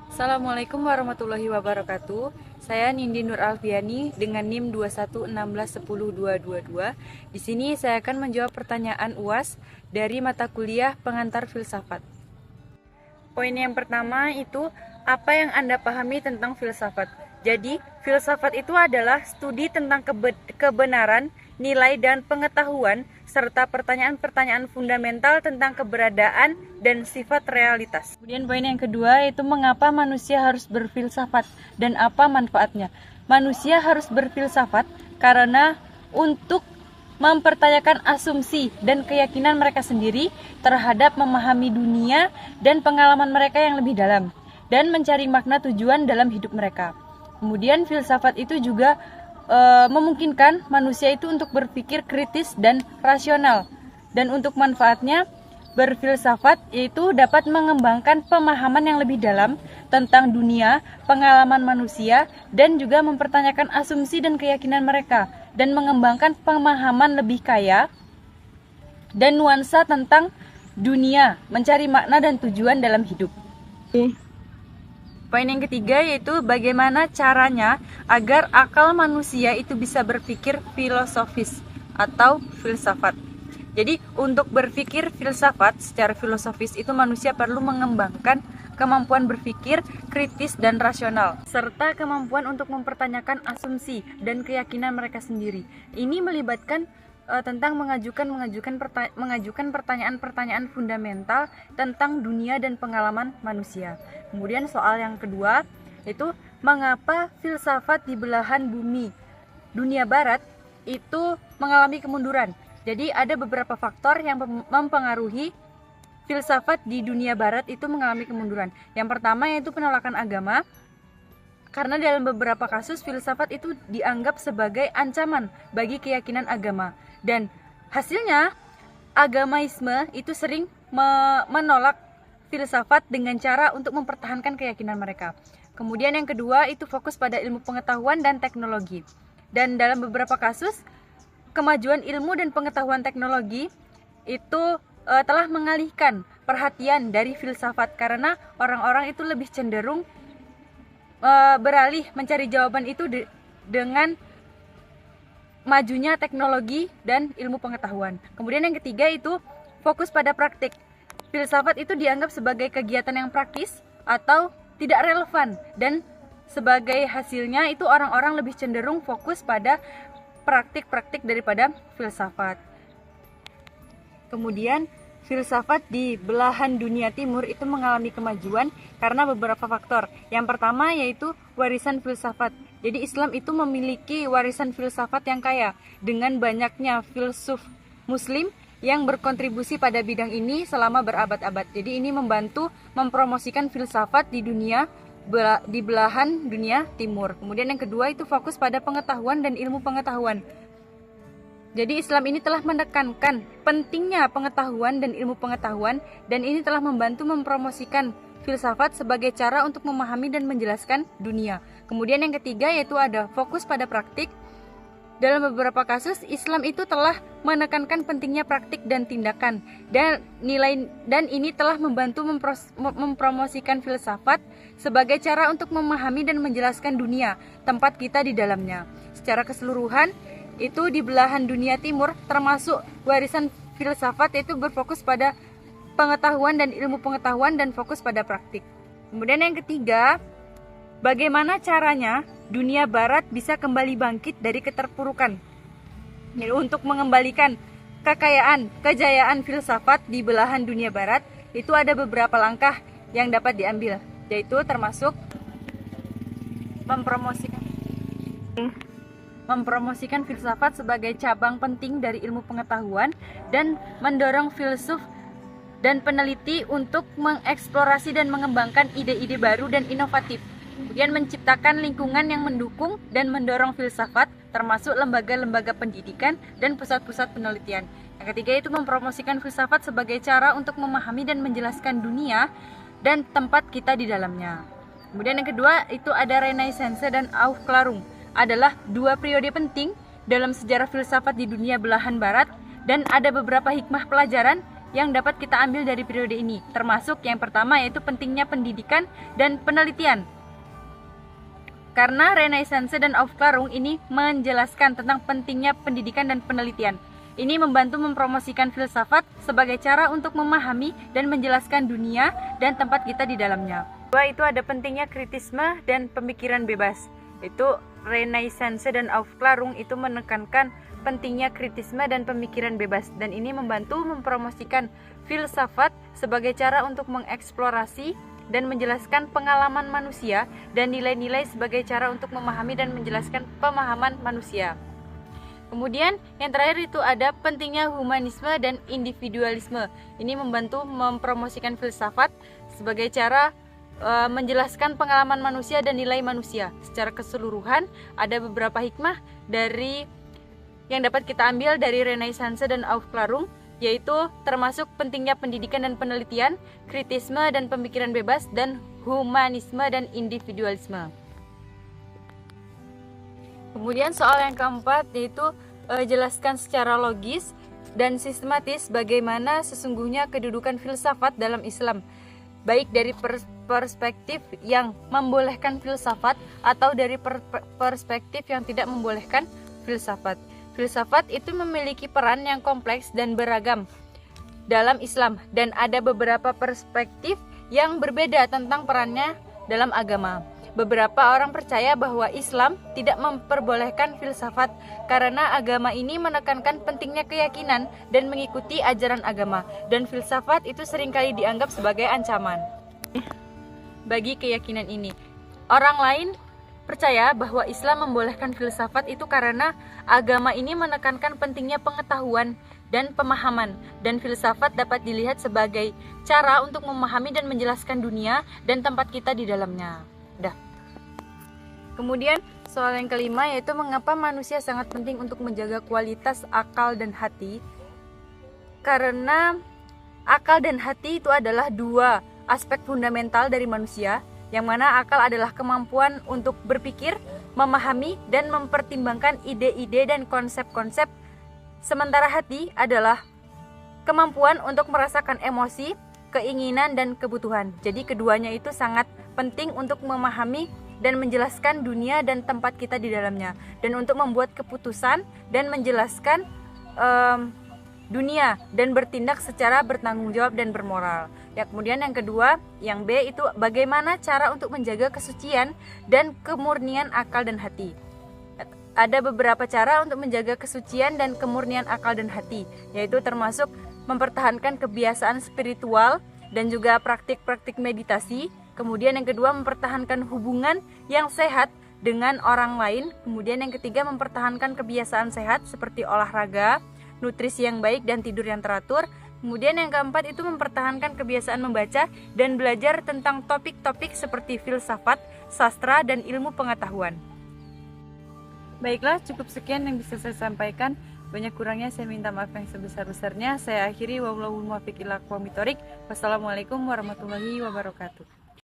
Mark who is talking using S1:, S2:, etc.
S1: Assalamualaikum warahmatullahi wabarakatuh. Saya Nindi Nur Alfiani dengan NIM 2116102222. Di sini saya akan menjawab pertanyaan UAS dari mata kuliah Pengantar Filsafat. Poin yang pertama itu, apa yang Anda pahami tentang filsafat? Jadi, filsafat itu adalah studi tentang kebenaran, nilai dan pengetahuan, serta pertanyaan-pertanyaan fundamental tentang keberadaan dan sifat realitas. Kemudian poin yang kedua yaitu mengapa manusia harus berfilsafat dan apa manfaatnya. Manusia harus berfilsafat karena untuk mempertanyakan asumsi dan keyakinan mereka sendiri terhadap memahami dunia dan pengalaman mereka yang lebih dalam, dan mencari makna tujuan dalam hidup mereka. Kemudian filsafat itu juga memungkinkan manusia itu untuk berpikir kritis dan rasional. Dan untuk manfaatnya, berfilsafat yaitu dapat mengembangkan pemahaman yang lebih dalam tentang dunia, pengalaman manusia, dan juga mempertanyakan asumsi dan keyakinan mereka, dan mengembangkan pemahaman lebih kaya dan nuansa tentang dunia, mencari makna dan tujuan dalam hidup. Poin yang ketiga yaitu bagaimana caranya agar akal manusia itu bisa berpikir filosofis atau filsafat. Jadi untuk berpikir filsafat secara filosofis itu manusia perlu mengembangkan kemampuan berpikir kritis dan rasional, serta kemampuan untuk mempertanyakan asumsi dan keyakinan mereka sendiri. Ini melibatkan tentang mengajukan pertanyaan-pertanyaan fundamental tentang dunia dan pengalaman manusia. Kemudian soal yang kedua itu mengapa filsafat di belahan bumi dunia barat itu mengalami kemunduran. Jadi ada beberapa faktor yang mempengaruhi filsafat di dunia barat itu mengalami kemunduran. Yang pertama yaitu penolakan agama. Karena dalam beberapa kasus filsafat itu dianggap sebagai ancaman bagi keyakinan agama. Dan hasilnya agamaisme itu sering menolak filsafat dengan cara untuk mempertahankan keyakinan mereka. Kemudian yang kedua itu fokus pada ilmu pengetahuan dan teknologi. Dan dalam beberapa kasus kemajuan ilmu dan pengetahuan teknologi itu telah mengalihkan perhatian dari filsafat karena orang-orang itu lebih cenderung beralih mencari jawaban itu dengan majunya teknologi dan ilmu pengetahuan. Kemudian yang ketiga itu fokus pada praktik. Filsafat itu dianggap sebagai kegiatan yang praktis atau tidak relevan, dan sebagai hasilnya itu orang-orang lebih cenderung fokus pada praktik-praktik daripada filsafat. Kemudian filsafat di belahan dunia timur itu mengalami kemajuan karena beberapa faktor. Yang pertama yaitu warisan filsafat. Jadi Islam itu memiliki warisan filsafat yang kaya dengan banyaknya filsuf muslim yang berkontribusi pada bidang ini selama berabad-abad. Jadi ini membantu mempromosikan filsafat di belahan dunia timur. Kemudian yang kedua itu fokus pada pengetahuan dan ilmu pengetahuan. Jadi Islam ini telah menekankan pentingnya pengetahuan dan ilmu pengetahuan, dan ini telah membantu mempromosikan filsafat sebagai cara untuk memahami dan menjelaskan dunia. Kemudian yang ketiga yaitu ada fokus pada praktik. Dalam beberapa kasus Islam itu telah menekankan pentingnya praktik dan tindakan, dan ini telah membantu mempromosikan filsafat sebagai cara untuk memahami dan menjelaskan dunia, tempat kita di dalamnya. Secara keseluruhan itu di belahan dunia timur termasuk warisan filsafat itu berfokus pada pengetahuan dan ilmu pengetahuan dan fokus pada praktik. Kemudian yang ketiga, bagaimana caranya dunia barat bisa kembali bangkit dari keterpurukan? Jadi, untuk mengembalikan kejayaan filsafat di belahan dunia barat itu ada beberapa langkah yang dapat diambil, yaitu termasuk mempromosikan filsafat sebagai cabang penting dari ilmu pengetahuan, dan mendorong filsuf dan peneliti untuk mengeksplorasi dan mengembangkan ide-ide baru dan inovatif. Kemudian menciptakan lingkungan yang mendukung dan mendorong filsafat, termasuk lembaga-lembaga pendidikan dan pusat-pusat penelitian. Yang ketiga itu mempromosikan filsafat sebagai cara untuk memahami dan menjelaskan dunia dan tempat kita di dalamnya. Kemudian yang kedua itu ada Renaissance dan Aufklärung, adalah dua periode penting dalam sejarah filsafat di dunia belahan barat, dan ada beberapa hikmah pelajaran yang dapat kita ambil dari periode ini, termasuk yang pertama yaitu pentingnya pendidikan dan penelitian. Karena Renaissance dan Aufklärung ini menjelaskan tentang pentingnya pendidikan dan penelitian. Ini membantu mempromosikan filsafat sebagai cara untuk memahami dan menjelaskan dunia dan tempat kita di dalamnya. Kedua itu ada pentingnya kritisme dan pemikiran bebas. Itu Renaissance dan Aufklärung itu menekankan pentingnya kritisme dan pemikiran bebas, dan ini membantu mempromosikan filsafat sebagai cara untuk mengeksplorasi dan menjelaskan pengalaman manusia dan nilai-nilai sebagai cara untuk memahami dan menjelaskan pemahaman manusia. Kemudian yang terakhir itu ada pentingnya humanisme dan individualisme. Ini membantu mempromosikan filsafat sebagai cara menjelaskan pengalaman manusia dan nilai manusia. Secara keseluruhan ada beberapa hikmah dari yang dapat kita ambil dari Renaissance dan Aufklärung, yaitu termasuk pentingnya pendidikan dan penelitian, kritisme dan pemikiran bebas, dan humanisme dan individualisme. Kemudian soal yang keempat yaitu jelaskan secara logis dan sistematis bagaimana sesungguhnya kedudukan filsafat dalam Islam, baik dari perspektif yang membolehkan filsafat atau dari perspektif yang tidak membolehkan filsafat. Filsafat itu memiliki peran yang kompleks dan beragam dalam Islam, dan ada beberapa perspektif yang berbeda tentang perannya dalam agama. Beberapa orang percaya bahwa Islam tidak memperbolehkan filsafat karena agama ini menekankan pentingnya keyakinan dan mengikuti ajaran agama, dan filsafat itu seringkali dianggap sebagai ancaman bagi keyakinan ini. Orang lain percaya bahwa Islam membolehkan filsafat itu karena agama ini menekankan pentingnya pengetahuan dan pemahaman, dan filsafat dapat dilihat sebagai cara untuk memahami dan menjelaskan dunia dan tempat kita di dalamnya. Kemudian soal yang kelima yaitu mengapa manusia sangat penting untuk menjaga kualitas akal dan hati. Karena akal dan hati itu adalah dua aspek fundamental dari manusia, yang mana akal adalah kemampuan untuk berpikir, memahami, dan mempertimbangkan ide-ide dan konsep-konsep, sementara hati adalah kemampuan untuk merasakan emosi, keinginan, dan kebutuhan. Jadi keduanya itu sangat penting untuk memahami dan menjelaskan dunia dan tempat kita di dalamnya, dan untuk membuat keputusan dan menjelaskan dunia dan bertindak secara bertanggung jawab dan bermoral. Ya, kemudian yang kedua, yang B itu bagaimana cara untuk menjaga kesucian dan kemurnian akal dan hati. Ada beberapa cara untuk menjaga kesucian dan kemurnian akal dan hati, yaitu termasuk mempertahankan kebiasaan spiritual dan juga praktik-praktik meditasi. Kemudian yang kedua, mempertahankan hubungan yang sehat dengan orang lain. Kemudian yang ketiga, mempertahankan kebiasaan sehat seperti olahraga, nutrisi yang baik, dan tidur yang teratur. Kemudian yang keempat itu mempertahankan kebiasaan membaca dan belajar tentang topik-topik seperti filsafat, sastra, dan ilmu pengetahuan. Baiklah, cukup sekian yang bisa saya sampaikan. Banyak kurangnya saya minta maaf yang sebesar-besarnya. Saya akhiri, wabillahi taufiq wal hidayah. Wassalamualaikum warahmatullahi wabarakatuh.